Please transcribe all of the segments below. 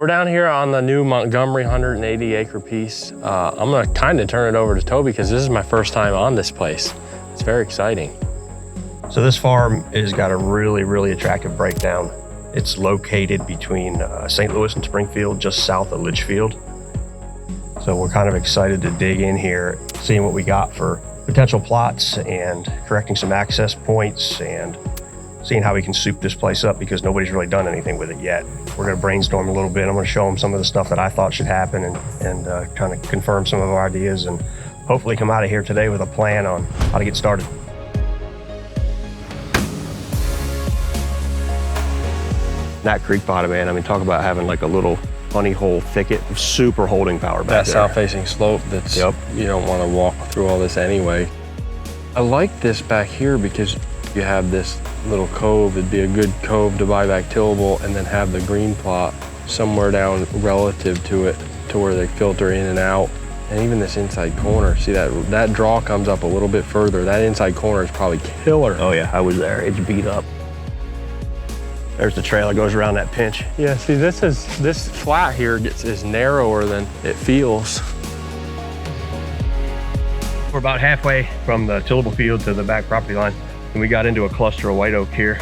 We're down here on the new Montgomery 180 acre piece. I'm gonna kind of turn it over to Toby because this is my first time on this place. It's very exciting. So this farm has got a really, really attractive breakdown. It's located between St. Louis and Springfield, just south of Litchfield. So we're kind of excited to dig in here, seeing what we got for potential plots and correcting some access points and seeing how we can soup this place up because nobody's really done anything with it yet. We're gonna brainstorm a little bit. I'm gonna show them some of the stuff that I thought should happen and kind of confirm some of our ideas and hopefully come out of here today with a plan on how to get started. That creek bottom, man, I mean, talk about having like a little honey hole thicket of super holding power back there. That south-facing slope that's, you don't want to walk through all this anyway. I like this back here because you have this little cove. It'd be a good cove to buy back tillable and then have the green plot somewhere down relative to it to where they filter in and out. And even this inside corner, see that draw comes up a little bit further. That inside corner is probably killer. Oh yeah, I was there, it's beat up. There's the trail that goes around that pinch. Yeah, see this flat here is narrower than it feels. We're about halfway from the tillable field to the back property line, and we got into a cluster of white oak here.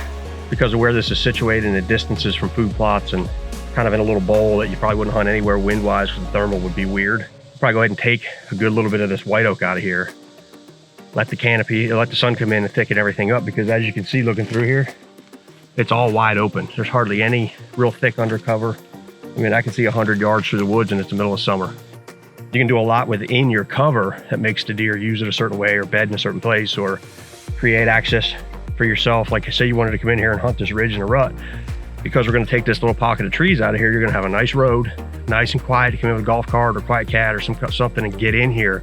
Because of where this is situated and the distances from food plots and kind of in a little bowl that you probably wouldn't hunt anywhere wind-wise because the thermal would be weird. Probably go ahead and take a good little bit of this white oak out of here. Let the canopy, let the sun come in and thicken everything up because as you can see looking through here, it's all wide open. There's hardly any real thick undercover. I mean, I can see 100 yards through the woods and it's the middle of summer. You can do a lot within your cover that makes the deer use it a certain way or bed in a certain place or create access for yourself. Like say you wanted to come in here and hunt this ridge in a rut. Because we're gonna take this little pocket of trees out of here, you're gonna have a nice road, nice and quiet. You come in with a golf cart or quiet cat or something and get in here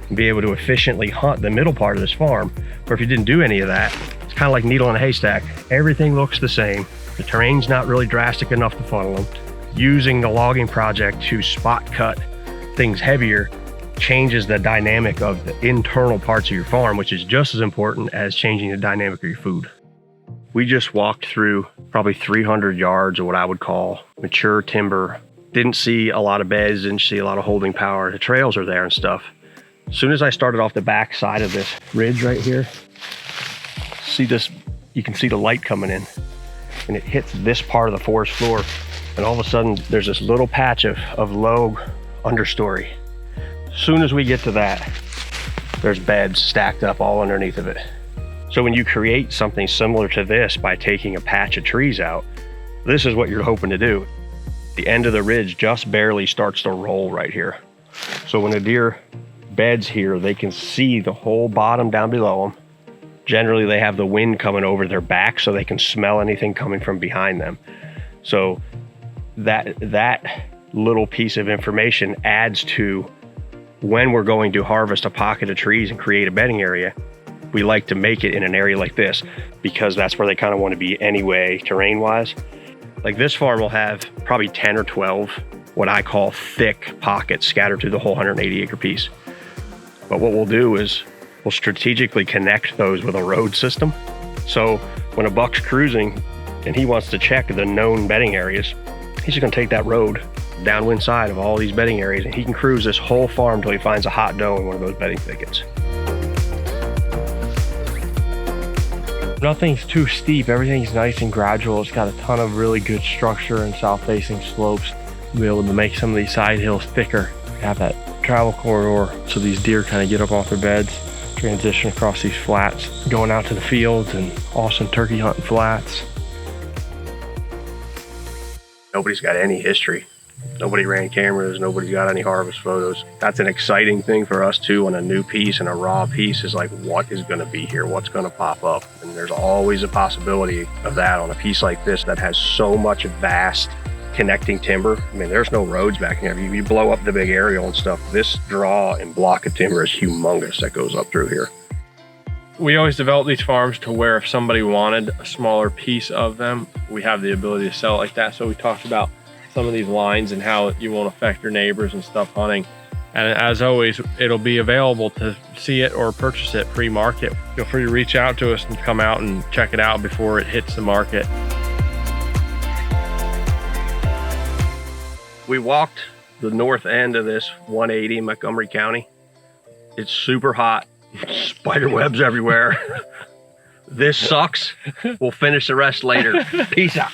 and be able to efficiently hunt the middle part of this farm. Or if you didn't do any of that, it's kind of like needle in a haystack. Everything looks the same. The terrain's not really drastic enough to funnel them. Using the logging project to spot cut things heavier changes the dynamic of the internal parts of your farm, which is just as important as changing the dynamic of your food. We just walked through probably 300 yards of what I would call mature timber. Didn't see a lot of beds, didn't see a lot of holding power. The trails are there and stuff. As soon as I started off the back side of this ridge right here, see this, you can see the light coming in and it hits this part of the forest floor. And all of a sudden there's this little patch of low understory. As soon as we get to that, there's beds stacked up all underneath of it. So when you create something similar to this by taking a patch of trees out, this is what you're hoping to do. The end of the ridge just barely starts to roll right here. So when a deer beds here, they can see the whole bottom down below them. Generally, they have the wind coming over their back so they can smell anything coming from behind them. So that little piece of information adds to when we're going to harvest a pocket of trees and create a bedding area. We like to make it in an area like this because that's where they kind of want to be anyway, terrain-wise. Like this farm will have probably 10 or 12 what I call thick pockets scattered through the whole 180 acre piece. But what we'll do is we'll strategically connect those with a road system. So when a buck's cruising and he wants to check the known bedding areas, he's just gonna take that road downwind side of all these bedding areas and he can cruise this whole farm till he finds a hot doe in one of those bedding thickets. Nothing's too steep, everything's nice and gradual. It's got a ton of really good structure and south-facing slopes. We'll be able to make some of these side hills thicker. We have that travel corridor so these deer kind of get up off their beds, transition across these flats, going out to the fields and awesome turkey hunting flats. Nobody's got any history. Nobody ran cameras, nobody's got any harvest photos. That's an exciting thing for us too on a new piece and a raw piece is like what is gonna be here, what's gonna pop up. And there's always a possibility of that on a piece like this that has so much vast connecting timber. I mean, there's no roads back here. You blow up the big aerial and stuff. This draw and block of timber is humongous that goes up through here. We always develop these farms to where if somebody wanted a smaller piece of them, we have the ability to sell it like that. So we talked about some of these lines and how you won't affect your neighbors and stuff hunting. And as always, it'll be available to see it or purchase it pre-market. Feel free to reach out to us and come out and check it out before it hits the market. We walked the north end of this 180 in Montgomery County. It's super hot. Spider webs everywhere. This sucks. We'll finish the rest later. Peace out.